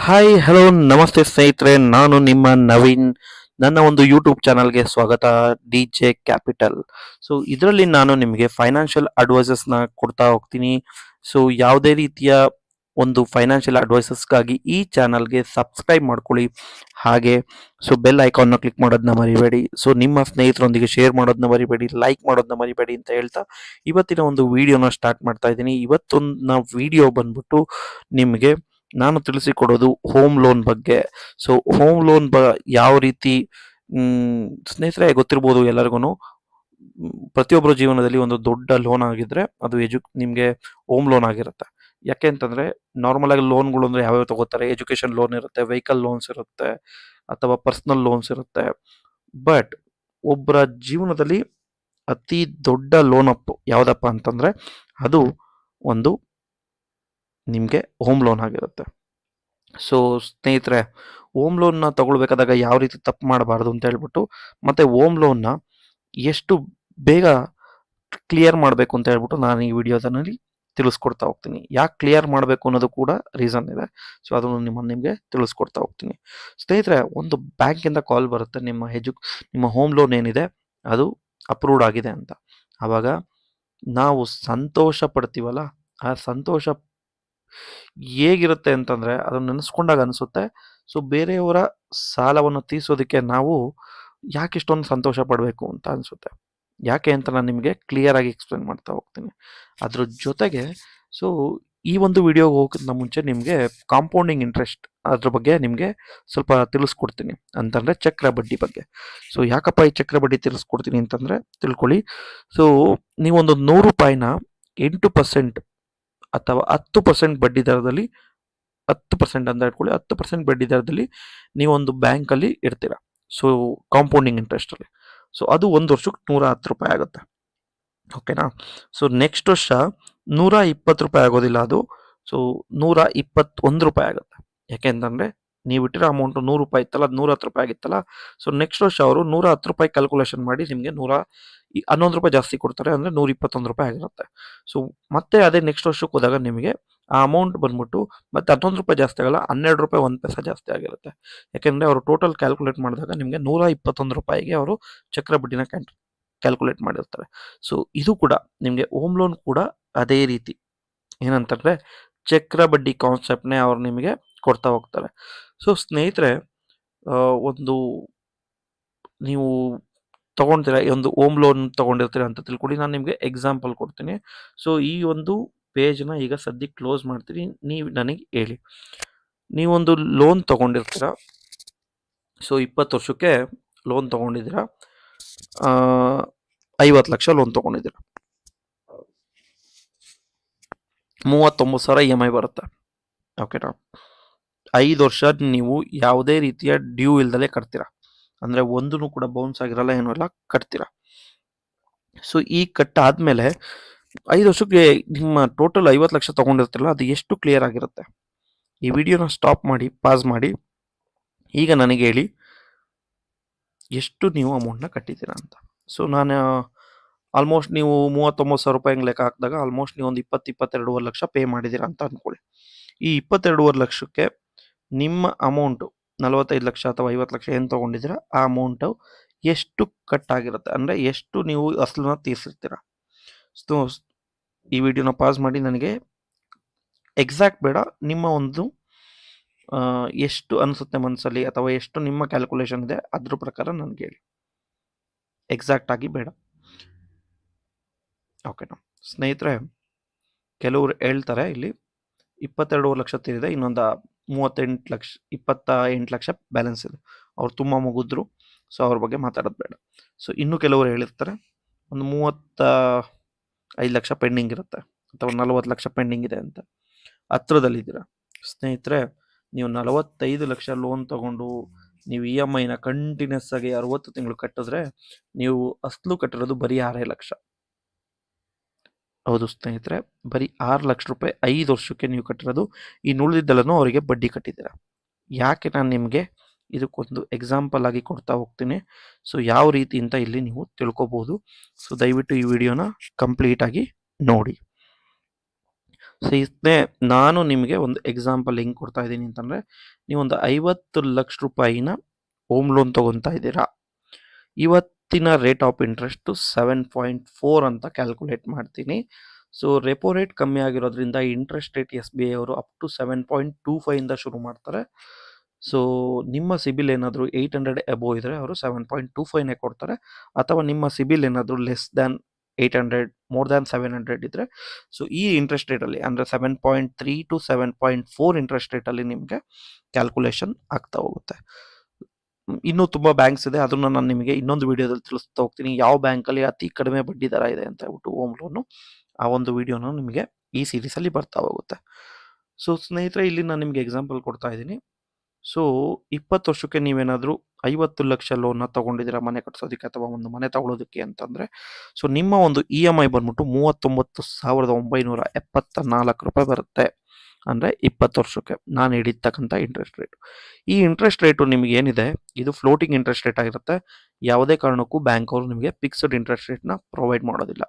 Hi hello ನಮಸ್ತೆ ಸ್ನೇಹಿತರೆ, ನಾನು ನಿಮ್ಮ ನವೀನ್. ನನ್ನ ಒಂದು ಯೂಟ್ಯೂಬ್ ಚಾನಲ್ಗೆ ಸ್ವಾಗತ, ಡಿ ಜೆ ಕ್ಯಾಪಿಟಲ್. ಸೊ ಇದರಲ್ಲಿ ನಾನು ನಿಮಗೆ ಫೈನಾನ್ಷಿಯಲ್ ಅಡ್ವೈಸಸ್ನ ಕೊಡ್ತಾ ಹೋಗ್ತೀನಿ. ಸೊ ಯಾವುದೇ ರೀತಿಯ ಒಂದು ಫೈನಾನ್ಷಿಯಲ್ ಅಡ್ವೈಸಸ್ಗಾಗಿ ಈ ಚಾನಲ್ಗೆ ಸಬ್ಸ್ಕ್ರೈಬ್ ಮಾಡ್ಕೊಳ್ಳಿ. ಹಾಗೆ ಬೆಲ್ ಐಕಾನ್ನ ಕ್ಲಿಕ್ ಮಾಡೋದನ್ನ ಮರಿಬೇಡಿ. ಸೊ ನಿಮ್ಮ ಸ್ನೇಹಿತರೊಂದಿಗೆ ಶೇರ್ ಮಾಡೋದನ್ನ ಮರಿಬೇಡಿ, ಲೈಕ್ ಮಾಡೋದನ್ನ ಮರಿಬೇಡಿ ಅಂತ ಹೇಳ್ತಾ ಇವತ್ತಿನ ಒಂದು ವಿಡಿಯೋನ ಸ್ಟಾರ್ಟ್ ಮಾಡ್ತಾ ಇದ್ದೀನಿ. ಇವತ್ತೊಂದು ವಿಡಿಯೋ ಬಂದ್ಬಿಟ್ಟು ನಿಮಗೆ ನಾನು ತಿಳಿಸಿಕೊಡೋದು ಹೋಮ್ ಲೋನ್ ಬಗ್ಗೆ. ಸೊ ಹೋಮ್ ಲೋನ್ ಯಾವ ರೀತಿ, ಸ್ನೇಹಿತರೆ ಗೊತ್ತಿರ್ಬೋದು ಎಲ್ಲರಿಗೂ, ಪ್ರತಿಯೊಬ್ಬರ ಜೀವನದಲ್ಲಿ ಒಂದು ದೊಡ್ಡ ಲೋನ್ ಆಗಿದ್ರೆ ಅದು ನಿಮಗೆ ಹೋಮ್ ಲೋನ್ ಆಗಿರುತ್ತೆ. ಯಾಕೆ ಅಂತಂದ್ರೆ ನಾರ್ಮಲ್ ಆಗಿ ಲೋನ್ಗಳು ಅಂದ್ರೆ ಯಾವ್ಯಾವ ತಗೋತಾರೆ, ಎಜುಕೇಶನ್ ಲೋನ್ ಇರುತ್ತೆ, ವೆಹಿಕಲ್ ಲೋನ್ಸ್ ಇರುತ್ತೆ, ಅಥವಾ ಪರ್ಸನಲ್ ಲೋನ್ಸ್ ಇರುತ್ತೆ. ಬಟ್ ಒಬ್ಬರ ಜೀವನದಲ್ಲಿ ಅತಿ ದೊಡ್ಡ ಲೋನ್ ಅಪ್ ಯಾವ್ದಪ್ಪ ಅಂತಂದ್ರೆ ಅದು ಒಂದು ನಿಮಗೆ ಹೋಮ್ ಲೋನ್ ಆಗಿರುತ್ತೆ. ಸೊ ಸ್ನೇಹಿತರೆ, ಹೋಮ್ ಲೋನ್ನ ತಗೊಳ್ಬೇಕಾದಾಗ ಯಾವ ರೀತಿ ತಪ್ಪು ಮಾಡಬಾರ್ದು ಅಂತ ಹೇಳ್ಬಿಟ್ಟು, ಮತ್ತೆ ಹೋಮ್ ಲೋನ್ನ ಎಷ್ಟು ಬೇಗ ಕ್ಲಿಯರ್ ಮಾಡಬೇಕು ಅಂತ ಹೇಳ್ಬಿಟ್ಟು ನಾನು ಈ ವಿಡಿಯೋದಲ್ಲಿ ತಿಳಿಸ್ಕೊಡ್ತಾ ಹೋಗ್ತೀನಿ. ಯಾಕೆ ಕ್ಲಿಯರ್ ಮಾಡಬೇಕು ಅನ್ನೋದು ಕೂಡ ರೀಸನ್ ಇದೆ. ಸೊ ಅದನ್ನು ನಿಮಗೆ ತಿಳಿಸ್ಕೊಡ್ತಾ ಹೋಗ್ತೀನಿ. ಸ್ನೇಹಿತರೆ, ಒಂದು ಬ್ಯಾಂಕಿಂದ ಕಾಲ್ ಬರುತ್ತೆ, ನಿಮ್ಮ ಹೋಮ್ ಲೋನ್ ಏನಿದೆ ಅದು ಅಪ್ರೂವ್ಡ್ ಆಗಿದೆ ಅಂತ. ಆವಾಗ ನಾವು ಸಂತೋಷ ಪಡ್ತೀವಲ್ಲ, ಆ ಸಂತೋಷ ಹೇಗಿರುತ್ತೆ ಅಂತಂದ್ರೆ ಅದನ್ನ ನೆನೆಸ್ಕೊಂಡಾಗ ಅನಿಸುತ್ತೆ, ಸೊ ಬೇರೆಯವರ ಸಾಲವನ್ನು ತೀರಿಸೋದಕ್ಕೆ ನಾವು ಯಾಕೆ ಇಷ್ಟೊಂದು ಸಂತೋಷ ಪಡಬೇಕು ಅಂತ ಅನಿಸುತ್ತೆ. ಯಾಕೆ ಅಂತ ನಾನು ನಿಮಗೆ ಕ್ಲಿಯರ್ ಆಗಿ ಎಕ್ಸ್ಪ್ಲೇನ್ ಮಾಡ್ತಾ ಹೋಗ್ತೀನಿ. ಅದ್ರ ಜೊತೆಗೆ ಸೊ ಈ ಒಂದು ವಿಡಿಯೋಗೆ ಹೋಗೋಕ್ಕಿಂತ ಮುಂಚೆ ನಿಮಗೆ ಕಾಂಪೌಂಡಿಂಗ್ ಇಂಟ್ರೆಸ್ಟ್ ಅದ್ರ ಬಗ್ಗೆ ನಿಮಗೆ ಸ್ವಲ್ಪ ತಿಳಿಸ್ಕೊಡ್ತೀನಿ, ಅಂತಂದ್ರೆ ಚಕ್ರ ಬಡ್ಡಿ ಬಗ್ಗೆ. ಸೊ ಯಾಕಪ್ಪ ಈ ಚಕ್ರ ಬಡ್ಡಿ ತಿಳಿಸ್ಕೊಡ್ತೀನಿ ಅಂತಂದ್ರೆ ತಿಳ್ಕೊಳ್ಳಿ. ಸೊ ನೀವೊಂದು 100 ರೂಪಾಯಿನ 8% ಅಥವಾ 10% ಬಡ್ಡಿ ದರದಲ್ಲಿ, 10% ಅಂತ ಇಟ್ಕೊಳ್ಳಿ, 10% ಬಡ್ಡಿ ದರದಲ್ಲಿ ನೀವೊಂದು ಬ್ಯಾಂಕಲ್ಲಿ ಇಡ್ತೀರಾ. ಸೊ ಕಾಂಪೌಂಡಿಂಗ್ ಇಂಟ್ರೆಸ್ಟಲ್ಲಿ. ಸೊ ಅದು ಒಂದು ವರ್ಷಕ್ಕೆ 110 ರೂಪಾಯಿ ಆಗುತ್ತೆ. ಓಕೆನಾ? ಸೊ ನೆಕ್ಸ್ಟ್ ವರ್ಷ 120 ರೂಪಾಯಿ ಆಗೋದಿಲ್ಲ, ಅದು ಸೊ 121 ರೂಪಾಯಿ ಆಗುತ್ತೆ. ಯಾಕೆ ಅಂತಂದರೆ ನೀವು ಇಟ್ಟಿರೋ ಅಮೌಂಟು 100 ರೂಪಾಯಿ ಇತ್ತಲ್ಲ, ಅದು 110 ರೂಪಾಯಿ ಆಗಿತ್ತಲ್ಲ. ಸೊ ನೆಕ್ಸ್ಟ್ ವರ್ಷ ಅವರು 110 ರೂಪಾಯಿ ಕ್ಯಾಲ್ಕುಲೇಷನ್ ಮಾಡಿ ನಿಮಗೆ 11 ರೂಪಾಯಿ ಜಾಸ್ತಿ ಕೊಡ್ತಾರೆ, ಅಂದರೆ 121 ರೂಪಾಯಿ ಆಗಿರುತ್ತೆ. ಸೊ ಮತ್ತೆ ಅದೇ ನೆಕ್ಸ್ಟ್ ವರ್ಷಕ್ಕೆ ಹೋದಾಗ ನಿಮಗೆ ಆ ಅಮೌಂಟ್ ಬಂದ್ಬಿಟ್ಟು ಮತ್ತೆ 11 ರೂಪಾಯಿ ಜಾಸ್ತಿ ಆಗಲ್ಲ, 12 ರೂಪಾಯಿ 1 ಪೈಸೆ ಜಾಸ್ತಿ ಆಗಿರುತ್ತೆ. ಯಾಕೆಂದರೆ ಅವರು ಟೋಟಲ್ ಕ್ಯಾಲ್ಕುಲೇಟ್ ಮಾಡಿದಾಗ ನಿಮಗೆ 121 ರೂಪಾಯಿಗೆ ಅವರು ಚಕ್ರ ಬಡ್ಡಿನ ಕ್ಯಾಲ್ಕುಲೇಟ್ ಮಾಡಿರ್ತಾರೆ. ಸೊ ಇದು ಕೂಡ ನಿಮಗೆ ಹೋಮ್ ಲೋನ್ ಕೂಡ ಅದೇ ರೀತಿ, ಏನಂತಂದರೆ ಚಕ್ರ ಬಡ್ಡಿ ಕಾನ್ಸೆಪ್ಟ್ನೇ ಅವ್ರು ನಿಮಗೆ ಕೊಡ್ತಾ ಹೋಗ್ತಾರೆ. ಸೊ ಸ್ನೇಹಿತರೆ, ಒಂದು ನೀವು ತಗೊಳ್ತೀರ, ಒಂದು ಹೋಮ್ ಲೋನ್ ತಗೊಂಡಿರ್ತೀರ ಅಂತ ತಿಳ್ಕೊಳ್ಳಿ. ನಾನು ನಿಮಗೆ ಎಕ್ಸಾಂಪಲ್ ಕೊಡ್ತೀನಿ. ಸೊ ಈ ಒಂದು ಪೇಜ್ನ ಈಗ ಸದ್ಯಕ್ಕೆ ಕ್ಲೋಸ್ ಮಾಡ್ತೀನಿ. ನೀವು ನನಗೆ ಹೇಳಿ, ನೀವೊಂದು ಲೋನ್ ತಗೊಂಡಿರ್ತೀರ. ಸೊ 20 ವರ್ಷಕ್ಕೆ ಲೋನ್ ತಗೊಂಡಿದ್ದೀರಾ, 50 ಲಕ್ಷ ಲೋನ್ ತಗೊಂಡಿದ್ದೀರಾ, 39,000 EMI ಬರುತ್ತೆ. ಓಕೆನಾ? 5 ವರ್ಷ ನೀವು ಯಾವುದೇ ರೀತಿಯ ಡ್ಯೂ ಇಲ್ದಲೇ ಕಟ್ತೀರಾ, ಅಂದರೆ ಒಂದೂ ಕೂಡ ಬೌನ್ಸ್ ಆಗಿರಲ್ಲ, ಏನೂ ಇಲ್ಲ, ಕಟ್ತೀರಾ. ಸೊ ಈ ಕಟ್ಟಾದ್ಮೇಲೆ 5 ವರ್ಷಕ್ಕೆ ನಿಮ್ಮ ಟೋಟಲ್ 50 ಲಕ್ಷ ತಗೊಂಡಿರ್ತಿರಲ್ಲ, ಅದು ಎಷ್ಟು ಕ್ಲಿಯರ್ ಆಗಿರುತ್ತೆ? ಈ ವಿಡಿಯೋನ ಸ್ಟಾಪ್ ಮಾಡಿ, ಪಾಸ್ ಮಾಡಿ, ಈಗ ನನಗೆ ಹೇಳಿ ಎಷ್ಟು ನೀವು ಅಮೌಂಟ್ನ ಕಟ್ಟಿದ್ದೀರಾ ಅಂತ. ಸೊ ನಾನು ಆಲ್ಮೋಸ್ಟ್ ನೀವು 39,000 ರೂಪಾಯಿ ಲೆಕ್ಕ ಹಾಕಿದಾಗ ಆಲ್ಮೋಸ್ಟ್ ನೀವು ಒಂದು 22 ಲಕ್ಷ ಪೇ ಮಾಡಿದ್ದೀರಾ ಅಂತ ಅಂದ್ಕೊಳ್ಳಿ. ಈ 22 ಲಕ್ಷಕ್ಕೆ ನಿಮ್ಮ ಅಮೌಂಟು 45 ಲಕ್ಷ ಅಥವಾ 50 ಲಕ್ಷ ಏನು ತೊಗೊಂಡಿದ್ದೀರಾ ಆ ಅಮೌಂಟು ಎಷ್ಟು ಕಟ್ ಆಗಿರುತ್ತೆ, ಅಂದರೆ ಎಷ್ಟು ನೀವು ಅಸಲನ್ನ ತೀರಿಸಿರ್ತೀರ. ಸೊ ಈ ವಿಡಿಯೋನ ಪಾಸ್ ಮಾಡಿ ನನಗೆ ಎಕ್ಸಾಕ್ಟ್ ಬೇಡ, ನಿಮ್ಮ ಒಂದು ಎಷ್ಟು ಅನಿಸುತ್ತೆ ಮನಸ್ಸಲ್ಲಿ, ಅಥವಾ ಎಷ್ಟು ನಿಮ್ಮ ಕ್ಯಾಲ್ಕುಲೇಷನ್ ಇದೆ ಅದ್ರ ಪ್ರಕಾರ ನನಗೆ ಹೇಳಿ, ಎಕ್ಸಾಕ್ಟ್ ಆಗಿ ಬೇಡ. ಓಕೆನಾ ಸ್ನೇಹಿತರೆ? ಕೆಲವರು ಹೇಳ್ತಾರೆ ಇಲ್ಲಿ 22 ಲಕ್ಷ ತೀರಿದೆ, ಇನ್ನೊಂದು 28 ಲಕ್ಷ ಬ್ಯಾಲೆನ್ಸ್ ಇದೆ. ಅವ್ರು ತುಂಬ ಮುಗಿದ್ರು, ಸೊ ಅವ್ರ ಬಗ್ಗೆ ಮಾತಾಡೋದು ಬೇಡ. ಸೊ ಇನ್ನು ಕೆಲವರು ಹೇಳಿರ್ತಾರೆ ಒಂದು 35 ಲಕ್ಷ ಪೆಂಡಿಂಗ್ ಇರುತ್ತೆ, ಅಥವಾ 40 ಲಕ್ಷ ಪೆಂಡಿಂಗ್ ಇದೆ ಅಂತ. ಹತ್ರದಲ್ಲಿದ್ದೀರಾ ಸ್ನೇಹಿತರೆ, ನೀವು 45 ಲಕ್ಷ ಲೋನ್ ತಗೊಂಡು ನೀವು EMIನ ಕಂಟಿನ್ಯೂಸ್ ಆಗಿ 60 ತಿಂಗಳು ಕಟ್ಟಿದ್ರೆ ನೀವು ಅಸಲು ಕಟ್ಟಿರೋದು ಬರೀ 6 ಲಕ್ಷ. ಹೌದು ಸ್ನೇಹಿತರೆ, ಬರೀ 6 ಲಕ್ಷ ರೂಪಾಯಿ 5 ವರ್ಷಕ್ಕೆ ನೀವು ಕಟ್ಟಿರೋದು. ಈ ಉಳಿದಿದ್ದೆಲ್ಲನೂ ಅವರಿಗೆ ಬಡ್ಡಿ ಕಟ್ಟಿದ್ದೀರಾ. ಯಾಕೆ ನಾನು ನಿಮಗೆ ಇದಕ್ಕೊಂದು ಎಕ್ಸಾಂಪಲ್ ಆಗಿ ಕೊಡ್ತಾ ಹೋಗ್ತೀನಿ. ಸೊ ಯಾವ ರೀತಿ ಅಂತ ಇಲ್ಲಿ ನೀವು ತಿಳ್ಕೊಬೋದು. ಸೊ ದಯವಿಟ್ಟು ಈ ವಿಡಿಯೋನ ಕಂಪ್ಲೀಟ್ ಆಗಿ ನೋಡಿ. ಸ್ನೇಹಿತರೆ, ನಾನು ನಿಮಗೆ ಒಂದು ಎಕ್ಸಾಂಪಲ್ ಹೆಂಗೆ ಕೊಡ್ತಾ ಇದ್ದೀನಿ ಅಂತಂದರೆ, ನೀವೊಂದು 50 ಲಕ್ಷ ರೂಪಾಯಿನ ಹೋಮ್ ಲೋನ್ ತೊಗೊತಾ ಇದ್ದೀರಾ. ಇವತ್ತಿನ ರೇಟ್ ಆಫ್ ಇಂಟ್ರೆಸ್ಟು 7.4 ಅಂತ ಕ್ಯಾಲ್ಕುಲೇಟ್ ಮಾಡ್ತೀನಿ. ಸೊ ರೆಪೋ ರೇಟ್ ಕಮ್ಮಿ ಆಗಿರೋದ್ರಿಂದ ಇಂಟ್ರೆಸ್ಟ್ ರೇಟ್ SBI ಅವರು ಅಪ್ ಟು 7.25 ಇಂದ ಶುರು ಮಾಡ್ತಾರೆ. ಸೊ ನಿಮ್ಮ ಸಿಬಿಲ್ ಏನಾದರೂ 800 ಎಬೋ ಇದ್ದರೆ ಅವರು 7.25ನೇ ಕೊಡ್ತಾರೆ. ಅಥವಾ ನಿಮ್ಮ ಸಿಬಿಲ್ ಏನಾದರೂ ಲೆಸ್ ದ್ಯಾನ್ 800 ಮೋರ್ ದ್ಯಾನ್ 700 ಇದ್ದರೆ, ಸೊ ಈ ಇಂಟ್ರೆಸ್ಟ್ ರೇಟಲ್ಲಿ ಅಂದರೆ 7.3 ಟು 7.4 ಇಂಟ್ರೆಸ್ಟ್ ರೇಟಲ್ಲಿ ನಿಮಗೆ ಕ್ಯಾಲ್ಕುಲೇಷನ್ ಆಗ್ತಾ ಹೋಗುತ್ತೆ. ಇನ್ನೂ ತುಂಬ ಬ್ಯಾಂಕ್ಸ್ ಇದೆ, ಅದನ್ನು ನಾನು ನಿಮಗೆ ಇನ್ನೊಂದು ವಿಡಿಯೋದಲ್ಲಿ ತಿಳಿಸ್ತಾ ಹೋಗ್ತೀನಿ. ಯಾವ ಬ್ಯಾಂಕಲ್ಲಿ ಅತಿ ಕಡಿಮೆ ಬಡ್ಡಿ ದರ ಇದೆ ಅಂತ ಹೇಳ್ಬಿಟ್ಟು ಹೋಮ್ ಲೋನು, ಆ ಒಂದು ವಿಡಿಯೋನ ನಿಮಗೆ ಈ ಸೀರೀಸಲ್ಲಿ ಬರ್ತಾ ಹೋಗುತ್ತೆ. ಸೊ ಸ್ನೇಹಿತರೆ, ಇಲ್ಲಿ ನಾನು ನಿಮಗೆ ಎಕ್ಸಾಂಪಲ್ ಕೊಡ್ತಾ ಇದ್ದೀನಿ. ಸೊ 20 ವರ್ಷಕ್ಕೆ ನೀವೇನಾದರೂ 50 ಲಕ್ಷ ಲೋನ್ನ ತೊಗೊಂಡಿದ್ದೀರಾ ಮನೆ ಕಟ್ಸೋದಕ್ಕೆ ಅಥವಾ ಒಂದು ಮನೆ ತಗೊಳ್ಳೋದಕ್ಕೆ ಅಂತಂದರೆ, ಸೊ ನಿಮ್ಮ ಒಂದು EMI ಬಂದ್ಬಿಟ್ಟು 39,974 ರೂಪಾಯಿ ಬರುತ್ತೆ. ಅಂದರೆ 20 ವರ್ಷಕ್ಕೆ ನಾನು ಹಿಡಿತಕ್ಕಂಥ ಇಂಟ್ರೆಸ್ಟ್ ರೇಟು. ಈ ಇಂಟ್ರೆಸ್ಟ್ ರೇಟು ನಿಮಗೆ ಏನಿದೆ, ಇದು ಫ್ಲೋಟಿಂಗ್ ಇಂಟ್ರೆಸ್ಟ್ ರೇಟ್ ಆಗಿರುತ್ತೆ. ಯಾವುದೇ ಕಾರಣಕ್ಕೂ ಬ್ಯಾಂಕ್ ಅವರು ನಿಮಗೆ ಫಿಕ್ಸ್ಡ್ ಇಂಟ್ರೆಸ್ಟ್ ರೇಟ್ನ ಪ್ರೊವೈಡ್ ಮಾಡೋದಿಲ್ಲ.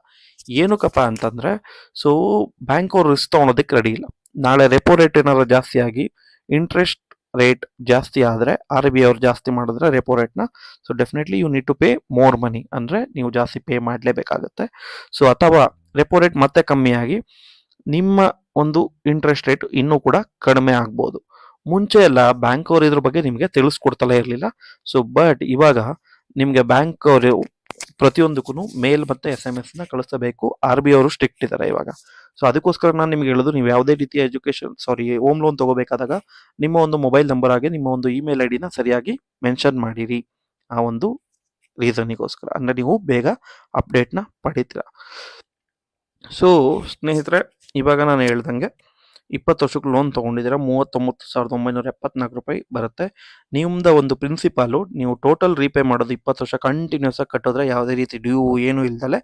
ಏನಕ್ಕಪ್ಪ ಅಂತಂದರೆ, ಸೊ ಬ್ಯಾಂಕ್ ಅವರು ರಿಸ್ಕ್ ತೊಗೊಳೋದಕ್ಕೆ ರೆಡಿ ಇಲ್ಲ. ನಾಳೆ ರೆಪೋ ರೇಟ್ ಏನಾದ್ರು ಜಾಸ್ತಿ ಆಗಿ ಇಂಟ್ರೆಸ್ಟ್ ರೇಟ್ ಜಾಸ್ತಿ ಆದರೆ, RBI ಅವ್ರು ಜಾಸ್ತಿ ಮಾಡಿದ್ರೆ ರೆಪೋ ರೇಟ್ನ, so definitely you need to pay more money, ಅಂದರೆ ನೀವು ಜಾಸ್ತಿ ಪೇ ಮಾಡಲೇಬೇಕಾಗತ್ತೆ. ಸೊ ಅಥವಾ ರೆಪೋ ರೇಟ್ ಮತ್ತೆ ಕಮ್ಮಿಯಾಗಿ ನಿಮ್ಮ ಒಂದು ಇಂಟ್ರೆಸ್ಟ್ ರೇಟ್ ಇನ್ನೂ ಕೂಡ ಕಡಿಮೆ ಆಗ್ಬೋದು. ಮುಂಚೆ ಎಲ್ಲ ಬ್ಯಾಂಕ್ ಅವರು ಇದ್ರ ಬಗ್ಗೆ ನಿಮಗೆ ತಿಳಿಸ್ಕೊಡ್ತಲೇ ಇರಲಿಲ್ಲ. ಸೊ ಬಟ್ ಇವಾಗ ನಿಮಗೆ ಬ್ಯಾಂಕ್ ಅವರು ಪ್ರತಿಯೊಂದಕ್ಕೂ ಮೇಲ್ ಮತ್ತು SMS ಕಳಿಸಬೇಕು. RBI ಅವರು ಸ್ಟ್ರಿಕ್ಟ್ ಇದ್ದಾರೆ ಇವಾಗ. ಸೊ ಅದಕ್ಕೋಸ್ಕರ ನಾನು ನಿಮ್ಗೆ ಹೇಳೋದು, ನೀವು ಯಾವುದೇ ರೀತಿಯ ಹೋಮ್ ಲೋನ್ ತಗೋಬೇಕಾದಾಗ ನಿಮ್ಮ ಒಂದು ಮೊಬೈಲ್ ನಂಬರ್ ಆಗಿ ನಿಮ್ಮ ಒಂದು ಇಮೇಲ್ ID ನ ಸರಿಯಾಗಿ ಮೆನ್ಷನ್ ಮಾಡಿರಿ. ಆ ಒಂದು ರೀಸನಿಗೋಸ್ಕರ, ಅಂದರೆ ನೀವು ಬೇಗ ಅಪ್ಡೇಟ್ನ ಪಡಿತೀರ. ಸೊ ಸ್ನೇಹಿತರೆ, ಇವಾಗ ನಾನು ಹೇಳ್ದಂಗೆ 20 ವರ್ಷಕ್ಕೆ ಲೋನ್ ತೊಗೊಂಡಿದ್ದೀರಾ, 39,974 ರೂಪಾಯಿ ಬರುತ್ತೆ. ನಿಮ್ಮದು ಒಂದು ಪ್ರಿನ್ಸಿಪಾಲು ನೀವು ಟೋಟಲ್ ರೀಪೇ ಮಾಡೋದು 20 ವರ್ಷ ಕಂಟಿನ್ಯೂಸ್ ಆಗಿ ಕಟ್ಟಿದ್ರೆ, ಯಾವುದೇ ರೀತಿ ಡ್ಯೂ ಏನೂ ಇಲ್ದಲೆ,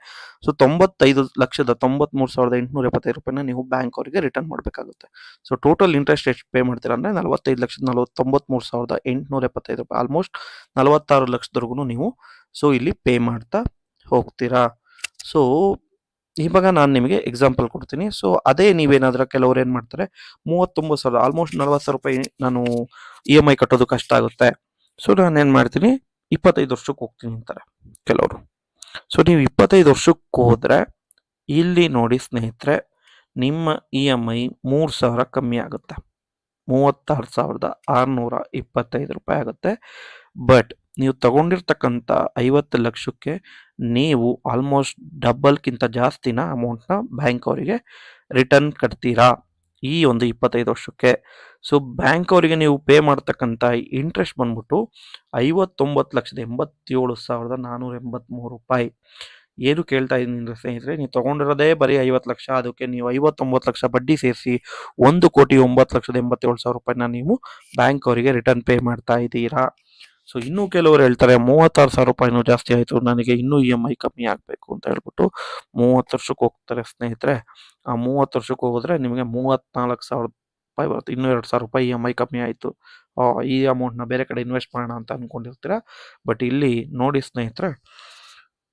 ಸೊ 95,93,875 ರೂಪಾಯಿನ ನೀವು ಬ್ಯಾಂಕ್ ಅವರಿಗೆ ರಿಟರ್ನ್ ಮಾಡಬೇಕಾಗುತ್ತೆ. ಸೊ ಟೋಟಲ್ ಇಂಟ್ರೆಸ್ಟ್ ಎಷ್ಟು ಪೇ ಮಾಡ್ತೀರಾ ಅಂದರೆ 45,93,875 ರೂಪಾಯಿ, ಆಲ್ಮೋಸ್ಟ್ 46 ಲಕ್ಷದವರೆಗೂ ನೀವು ಸೊ ಇಲ್ಲಿ ಪೇ ಮಾಡ್ತಾ ಹೋಗ್ತೀರಾ. ಸೊ ಇವಾಗ ನಾನು ನಿಮಗೆ ಎಕ್ಸಾಂಪಲ್ ಕೊಡ್ತೀನಿ. ಸೊ ಅದೇ ನೀವೇನಾದರೂ ಕೆಲವ್ರು ಏನು ಮಾಡ್ತಾರೆ, 39,000 ಆಲ್ಮೋಸ್ಟ್ 40,000 ರೂಪಾಯಿ ನಾನು EMI ಕಟ್ಟೋದು ಕಷ್ಟ ಆಗುತ್ತೆ, ಸೊ ನಾನು ಏನು ಮಾಡ್ತೀನಿ 25 ವರ್ಷಕ್ಕೆ ಹೋಗ್ತೀನಿ ಅಂತಾರೆ ಕೆಲವರು. ಸೊ ನೀವು 25 ವರ್ಷಕ್ಕೆ ಹೋದರೆ ಇಲ್ಲಿ ನೋಡಿ ಸ್ನೇಹಿತರೆ, ನಿಮ್ಮ EMI 3,000 ಕಮ್ಮಿ ಆಗುತ್ತೆ, 36,625 ರೂಪಾಯಿ ಆಗುತ್ತೆ. ಬಟ್ ನೀವು ತಗೊಂಡಿರ್ತಕ್ಕಂಥ 50 ಲಕ್ಷಕ್ಕೆ ನೀವು ಆಲ್ಮೋಸ್ಟ್ ಡಬಲ್ಗಿಂತ ಜಾಸ್ತಿನ ಅಮೌಂಟ್ನ ಬ್ಯಾಂಕ್ ಅವರಿಗೆ ರಿಟರ್ನ್ ಕಟ್ತೀರಾ ಈ ಒಂದು 25 ವರ್ಷಕ್ಕೆ. ಸೊ ಬ್ಯಾಂಕ್ ಅವರಿಗೆ ನೀವು ಪೇ ಮಾಡ್ತಕ್ಕಂಥ ಇಂಟ್ರೆಸ್ಟ್ ಬಂದ್ಬಿಟ್ಟು 59,87,483 ರೂಪಾಯಿ. ಏನು ಕೇಳ್ತಾ ಇದ್ದೀನಿ ಅಂದರೆ ಸ್ನೇಹಿತರೆ, ನೀವು ತೊಗೊಂಡಿರೋದೇ ಬರೀ 50 ಲಕ್ಷ, ಅದಕ್ಕೆ ನೀವು 59 ಲಕ್ಷ ಬಡ್ಡಿ ಸೇರಿಸಿ 1,09,87,000 ರೂಪಾಯಿನ ನೀವು ಬ್ಯಾಂಕ್ ಅವರಿಗೆ ರಿಟರ್ನ್ ಪೇ ಮಾಡ್ತಾ ಇದ್ದೀರಾ. ಸೊ ಇನ್ನೂ ಕೆಲವರು ಹೇಳ್ತಾರೆ 36,000 ರೂಪಾಯಿನೂ ಜಾಸ್ತಿ ಆಯಿತು, ನನಗೆ ಇನ್ನೂ EMI ಕಮ್ಮಿ ಆಗಬೇಕು ಅಂತ ಹೇಳ್ಬಿಟ್ಟು 30 ವರ್ಷಕ್ಕೆ ಹೋಗ್ತಾರೆ ಸ್ನೇಹಿತರೆ. ಆ 30 ವರ್ಷಕ್ಕೆ ಹೋದರೆ ನಿಮಗೆ 34,000 ರೂಪಾಯಿ ಬರುತ್ತೆ, ಇನ್ನೂ 2,000 ರೂಪಾಯಿ EMI ಕಮ್ಮಿ ಆಯಿತು, ಈ ಅಮೌಂಟ್ನ ಬೇರೆ ಕಡೆ ಇನ್ವೆಸ್ಟ್ ಮಾಡೋಣ ಅಂತ ಅಂದ್ಕೊಂಡಿರ್ತೀರ. ಬಟ್ ಇಲ್ಲಿ ನೋಡಿ ಸ್ನೇಹಿತರೆ,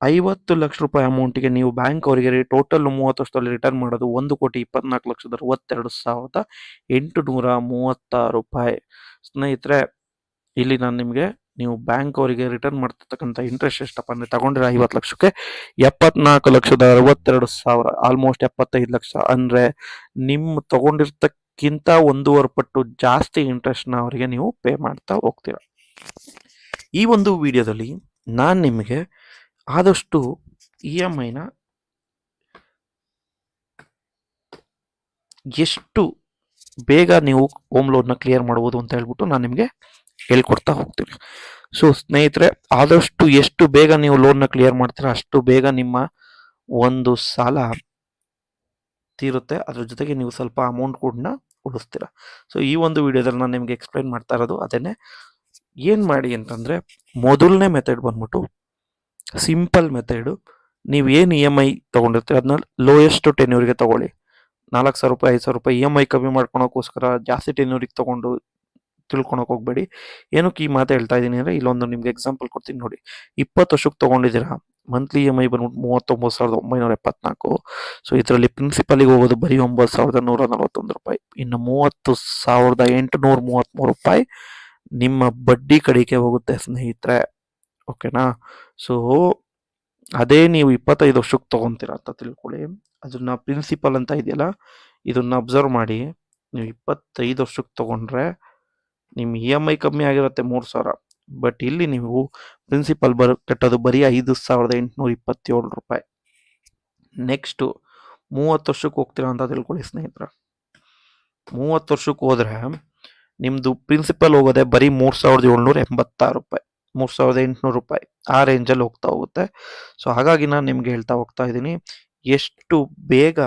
50 ಲಕ್ಷ ರೂಪಾಯಿ ಅಮೌಂಟಿಗೆ ನೀವು ಬ್ಯಾಂಕ್ ಅವರಿಗೆ ಟೋಟಲ್ 30 ವರ್ಷದಲ್ಲಿ ರಿಟರ್ನ್ ಮಾಡೋದು 1,24,62,836 ರೂಪಾಯಿ. ಸ್ನೇಹಿತರೆ, ಇಲ್ಲಿ ನಾನು ನಿಮಗೆ ನೀವು ಬ್ಯಾಂಕ್ ಅವರಿಗೆ ರಿಟರ್ನ್ ಮಾಡ್ತಿರ್ತಕ್ಕಂಥ ಇಂಟ್ರೆಸ್ಟ್ ಎಷ್ಟಪ್ಪ ಅಂದರೆ, ತಗೊಂಡಿರೋ 50 ಲಕ್ಷಕ್ಕೆ 74,62,000, ಆಲ್ಮೋಸ್ಟ್ 75 ಲಕ್ಷ, ಅಂದರೆ ನಿಮ್ಮ ತಗೊಂಡಿರ್ತಕ್ಕಿಂತ 1.5 ಪಟ್ಟು ಜಾಸ್ತಿ ಇಂಟ್ರೆಸ್ಟ್ನ ಅವರಿಗೆ ನೀವು ಪೇ ಮಾಡ್ತಾ ಹೋಗ್ತೀರ. ಈ ಒಂದು ವಿಡಿಯೋದಲ್ಲಿ ನಾನು ನಿಮಗೆ ಆದಷ್ಟು EMIನ ಎಷ್ಟು ಬೇಗ ನೀವು ಹೋಮ್ ಲೋನ್ನ ಕ್ಲಿಯರ್ ಮಾಡ್ಬೋದು ಅಂತ ಹೇಳ್ಬಿಟ್ಟು ನಾನು ನಿಮಗೆ ಹೇಳ್ಕೊಡ್ತಾ ಹೋಗ್ತೀನಿ. ಸೊ ಸ್ನೇಹಿತರೆ, ಆದಷ್ಟು ಎಷ್ಟು ಬೇಗ ನೀವು ಲೋನ್ನ ಕ್ಲಿಯರ್ ಮಾಡ್ತೀರಾ ಅಷ್ಟು ಬೇಗ ನಿಮ್ಮ ಒಂದು ಸಾಲ ತೀರುತ್ತೆ, ಅದ್ರ ಜೊತೆಗೆ ನೀವು ಸ್ವಲ್ಪ ಅಮೌಂಟ್ ಕೂಡ ಉಳಿಸ್ತೀರ. ಸೊ ಈ ಒಂದು ವಿಡಿಯೋದಲ್ಲಿ ನಾನು ನಿಮಗೆ ಎಕ್ಸ್ಪ್ಲೈನ್ ಮಾಡ್ತಾ ಇರೋದು ಅದನ್ನೇ. ಏನು ಮಾಡಿ ಅಂತಂದರೆ, ಮೊದಲನೇ ಮೆಥಡ್ ಬಂದ್ಬಿಟ್ಟು ಸಿಂಪಲ್ ಮೆಥಡು. ನೀವು ಏನು EMI ತೊಗೊಂಡಿರ್ತೀರ ಅದನ್ನ ಲೋಯೆಸ್ಟ್ ಟೆನ್ಯೂರಿಗೆ ತೊಗೊಳ್ಳಿ. 4,000 ರೂಪಾಯಿ 5,000 ರೂಪಾಯಿ EMI ಕಮ್ಮಿ ಮಾಡ್ಕೊಳೋಕ್ಕೋಸ್ಕರ ಜಾಸ್ತಿ ಟೆನ್ಯೂರಿಗೆ ತೊಗೊಂಡು ತಿಳ್ಕೊಳಕ್ಕೆ ಹೋಗ್ಬೇಡಿ. ಏನಕ್ಕೆ ಈ ಮಾತು ಹೇಳ್ತಾ ಇದ್ದೀನಿ ಅಂದರೆ, ಇಲ್ಲೊಂದು ನಿಮ್ಗೆ ಎಕ್ಸಾಂಪಲ್ ಕೊಡ್ತೀನಿ ನೋಡಿ. 20 ವರ್ಷಕ್ಕೆ ತೊಗೊಂಡಿದ್ದೀರಾ, ಮಂತ್ಲಿ EMI ಬಂದ್ಬಿಟ್ಟು 39,974. ಸೊ ಇದರಲ್ಲಿ ಪ್ರಿನ್ಸಿಪಲಿಗೆ ಹೋಗೋದು ಬರೀ 9,141 ರೂಪಾಯಿ. ಇನ್ನು 30,833 ರೂಪಾಯಿ ನಿಮ್ಮ ಬಡ್ಡಿ ಕಡೆಗೆ ಹೋಗುತ್ತೆ ಸ್ನೇಹಿತರೆ. ಓಕೆನಾ? ಸೊ ಅದೇ ನೀವು 25 ವರ್ಷಕ್ಕೆ ತೊಗೊತೀರಾ ಅಂತ ತಿಳ್ಕೊಳ್ಳಿ. ಅದನ್ನ ಪ್ರಿನ್ಸಿಪಲ್ ಅಂತ ಇದೆಯಲ್ಲ, ಇದನ್ನ ಅಬ್ಸರ್ವ್ ಮಾಡಿ. ನೀವು 25 ವರ್ಷಕ್ಕೆ ತೊಗೊಂಡ್ರೆ ನಿಮ್ಮ EMI ಕಮ್ಮಿ ಆಗಿರುತ್ತೆ 3,000. ಬಟ್ ಇಲ್ಲಿ ನೀವು ಪ್ರಿನ್ಸಿಪಲ್ ಕಟ್ಟೋದು ಬರೀ 5,827 ರೂಪಾಯಿ. ನೆಕ್ಸ್ಟು 30 ವರ್ಷಕ್ಕೆ ಹೋಗ್ತೀರಾ ಅಂತ ತಿಳ್ಕೊಳ್ಳಿ ಸ್ನೇಹಿತರೆ. 30 ವರ್ಷಕ್ಕೆ ಹೋದ್ರೆ ನಿಮ್ಮದು ಪ್ರಿನ್ಸಿಪಲ್ ಹೋಗೋದೆ ಬರೀ 3,786 ರೂಪಾಯಿ, 3,800 ರೂಪಾಯಿ, ಆ ರೇಂಜಲ್ಲಿ ಹೋಗ್ತಾ ಹೋಗುತ್ತೆ. ಸೊ ಹಾಗಾಗಿ ನಾನು ನಿಮ್ಗೆ ಹೇಳ್ತಾ ಹೋಗ್ತಾ ಇದ್ದೀನಿ, ಎಷ್ಟು ಬೇಗ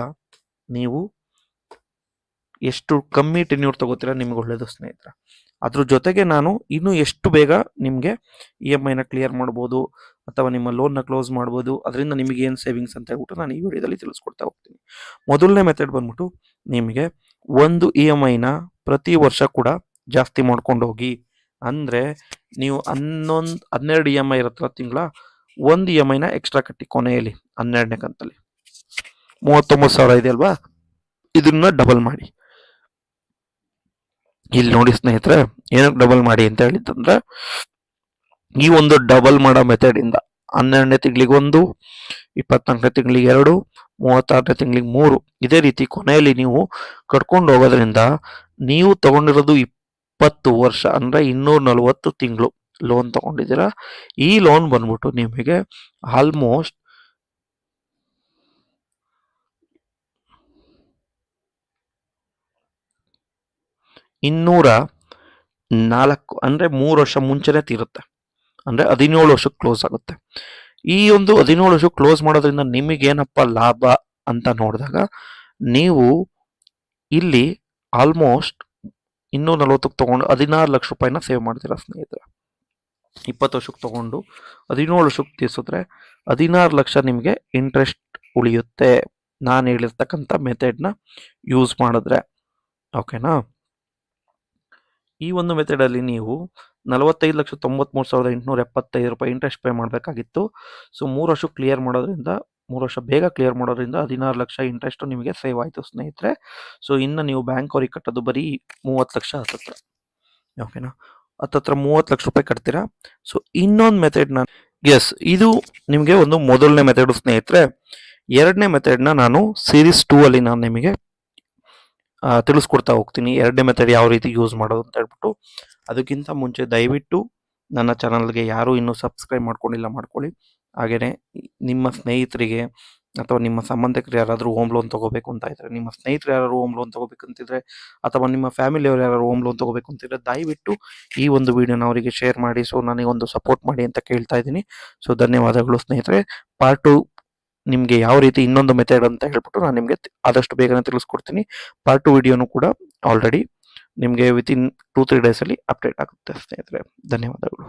ನೀವು ಎಷ್ಟು ಕಮ್ಮಿ ಟೆನ್ಯೂರ್ ತಗೋತೀರಾ ನಿಮ್ಗೆ ಒಳ್ಳೇದು ಸ್ನೇಹಿತರೆ. ಅದ್ರ ಜೊತೆಗೆ ನಾನು ಇನ್ನೂ ಎಷ್ಟು ಬೇಗ ನಿಮಗೆ EMIನ ಕ್ಲಿಯರ್ ಮಾಡ್ಬೋದು ಅಥವಾ ನಿಮ್ಮ ಲೋನ್ನ ಕ್ಲೋಸ್ ಮಾಡ್ಬೋದು, ಅದರಿಂದ ನಿಮಗೆ ಏನು ಸೇವಿಂಗ್ಸ್ ಅಂತ ಹೇಳ್ಬಿಟ್ಟು ನಾನು ಈ ವಿಡಿಯೋದಲ್ಲಿ ತಿಳಿಸ್ಕೊಡ್ತಾ ಹೋಗ್ತೀನಿ. ಮೊದಲನೇ ಮೆಥಡ್ ಬಂದ್ಬಿಟ್ಟು ನಿಮಗೆ ಒಂದು EMIನ ಪ್ರತಿ ವರ್ಷ ಕೂಡ ಜಾಸ್ತಿ ಮಾಡ್ಕೊಂಡು ಹೋಗಿ. ಅಂದರೆ ನೀವು 12 EMI ಇರುತ್ತಲ್ಲ ತಿಂಗಳ, ಒಂದು EMIನ ಎಕ್ಸ್ಟ್ರಾ ಕಟ್ಟಿ ಕೊನೆಯಲ್ಲಿ 12ನೇ ಕಂತಲ್ಲಿ 39,000 ಇದೆ ಅಲ್ವಾ, ಇದನ್ನ ಡಬಲ್ ಮಾಡಿ. ಇಲ್ಲಿ ನೋಡಿ ಸ್ನೇಹಿತರೆ, ಏನಕ್ಕೆ ಡಬಲ್ ಮಾಡಿ ಅಂತ ಹೇಳಿದಂದ್ರೆ, ಈ ಒಂದು ಡಬಲ್ ಮಾಡೋ ಮೆಥಡ್ ಇಂದ 12ನೇ ತಿಂಗಳಿಗೆ 1, 24ನೇ ತಿಂಗಳಿಗೆ 2, 36ನೇ ತಿಂಗಳಿಗೆ 3, ಇದೇ ರೀತಿ ಕೊನೆಯಲ್ಲಿ ನೀವು ಕಟ್ಕೊಂಡು ಹೋಗೋದ್ರಿಂದ ನೀವು ತಗೊಂಡಿರೋದು 20 ವರ್ಷ ಅಂದ್ರೆ 240 ತಿಂಗಳು ಲೋನ್ ತಗೊಂಡಿದ್ದೀರಾ. ಈ ಲೋನ್ ಬಂದ್ಬಿಟ್ಟು ನಿಮಗೆ ಆಲ್ಮೋಸ್ಟ್ 204 ಅಂದ್ರೆ 3 ವರ್ಷ ಮುಂಚೆನೆ ತೀರುತ್ತೆ. ಅಂದ್ರೆ 17 ವರ್ಷಕ್ಕೆ ಕ್ಲೋಸ್ ಆಗುತ್ತೆ. ಈ ಒಂದು 17 ವರ್ಷಕ್ಕೆ ಕ್ಲೋಸ್ ಮಾಡೋದ್ರಿಂದ ನಿಮಗೇನಪ್ಪ ಲಾಭ ಅಂತ ನೋಡಿದಾಗ, ನೀವು ಇಲ್ಲಿ ಆಲ್ಮೋಸ್ಟ್ 240ಕ್ಕೆ ತಗೊಂಡು 16 ಲಕ್ಷ ರೂಪಾಯಿನ ಸೇವ್ ಮಾಡ್ತೀರಾ ಸ್ನೇಹಿತರೆ. 20 ವರ್ಷಕ್ಕೆ ತಗೊಂಡು 17 ವರ್ಷಕ್ಕೆ ತೀರಿಸಿದ್ರೆ 16 ಲಕ್ಷ ನಿಮಗೆ ಇಂಟ್ರೆಸ್ಟ್ ಉಳಿಯುತ್ತೆ, ನಾನು ಹೇಳಿರ್ತಕ್ಕಂಥ ಮೆಥಡ್ನ ಯೂಸ್ ಮಾಡಿದ್ರೆ. ಓಕೆನಾ? ಈ ಒಂದು ಮೆಥಡಲ್ಲಿ ನೀವು 45,93,875 ರೂಪಾಯಿ ಇಂಟ್ರೆಸ್ಟ್ ಪೇ ಮಾಡಬೇಕಾಗಿತ್ತು. ಸೊ 3 ವರ್ಷಕ್ಕೆ ಕ್ಲಿಯರ್ ಮಾಡೋದ್ರಿಂದ, 3 ವರ್ಷ ಬೇಗ ಕ್ಲಿಯರ್ ಮಾಡೋದ್ರಿಂದ 16 ಲಕ್ಷ ಇಂಟ್ರೆಸ್ಟ್ ನಿಮಗೆ ಸೇವ್ ಆಯಿತು ಸ್ನೇಹಿತರೆ. ಸೊ ಇನ್ನು ನೀವು ಬ್ಯಾಂಕ್ ಅವ್ರಿಗೆ ಕಟ್ಟೋದು ಬರೀ 30 ಲಕ್ಷ ಹತ್ತತ್ರ. ಓಕೆನಾ? ಹತ್ತತ್ರ 30 ಲಕ್ಷ ರೂಪಾಯಿ ಕಟ್ತೀರಾ. ಸೊ ಇನ್ನೊಂದು ಮೆಥಡ್ನ, ಎಸ್, ಇದು ನಿಮಗೆ ಒಂದು ಮೊದಲನೇ ಮೆಥಡ್ ಸ್ನೇಹಿತರೆ. ಎರಡನೇ ಮೆಥಡ್ನ ನಾನು ಸೀರೀಸ್ 2 ಅಲ್ಲಿ ನಾನು ನಿಮಗೆ ತಿಳಿಸ್ಕೊಡ್ತಾ ಹೋಗ್ತೀನಿ. ಎರಡನೇ ಮೆಥಡ್ ಯಾವ ರೀತಿ ಯೂಸ್ ಮಾಡೋದು ಅಂತ ಹೇಳ್ಬಿಟ್ಟು. ಅದಕ್ಕಿಂತ ಮುಂಚೆ ದಯವಿಟ್ಟು ನನ್ನ ಚಾನಲ್ಗೆ ಯಾರು ಇನ್ನೂ ಸಬ್ಸ್ಕ್ರೈಬ್ ಮಾಡ್ಕೊಂಡಿಲ್ಲ ಮಾಡ್ಕೊಳ್ಳಿ. ಹಾಗೆಯೇ ನಿಮ್ಮ ಸ್ನೇಹಿತರಿಗೆ ಅಥವಾ ನಿಮ್ಮ ಸಂಬಂಧಿಕರು ಯಾರಾದರೂ ಹೋಮ್ ಲೋನ್ ತೊಗೋಬೇಕು ಅಂತ ಇದ್ದರೆ, ನಿಮ್ಮ ಸ್ನೇಹಿತರು ಯಾರು ಹೋಮ್ ಲೋನ್ ತೊಗೋಬೇಕಂತಿದ್ರೆ ಅಥವಾ ನಿಮ್ಮ ಫ್ಯಾಮಿಲಿಯವರು ಯಾರು ಹೋಮ್ ಲೋನ್ ತೊಗೋಬೇಕು ಅಂತಿದ್ರೆ, ದಯವಿಟ್ಟು ಈ ಒಂದು ವಿಡಿಯೋನ ಅವರಿಗೆ ಶೇರ್ ಮಾಡಿ. ಸೊ ನನಗೆ ಒಂದು ಸಪೋರ್ಟ್ ಮಾಡಿ ಅಂತ ಕೇಳ್ತಾ ಇದ್ದೀನಿ. ಸೊ ಧನ್ಯವಾದಗಳು ಸ್ನೇಹಿತರೆ. ಪಾರ್ಟ್ 2 ನಿಮಗೆ ಯಾವ ರೀತಿ ಇನ್ನೊಂದು ಮೆಥಡ್ ಅಂತ ಹೇಳ್ಬಿಟ್ಟು ನಾನು ನಿಮಗೆ ಆದಷ್ಟು ಬೇಗನೆ ತಿಳಿಸ್ಕೊಡ್ತೀನಿ. ಪಾರ್ಟ್ 2 ವಿಡಿಯೋನು ಕೂಡ ಆಲ್ರೆಡಿ ನಿಮಗೆ ವಿತಿನ್ 2-3 ಡೇಸಲ್ಲಿ ಅಪ್ಡೇಟ್ ಆಗುತ್ತೆ ಸ್ನೇಹಿತರೆ. ಧನ್ಯವಾದಗಳು.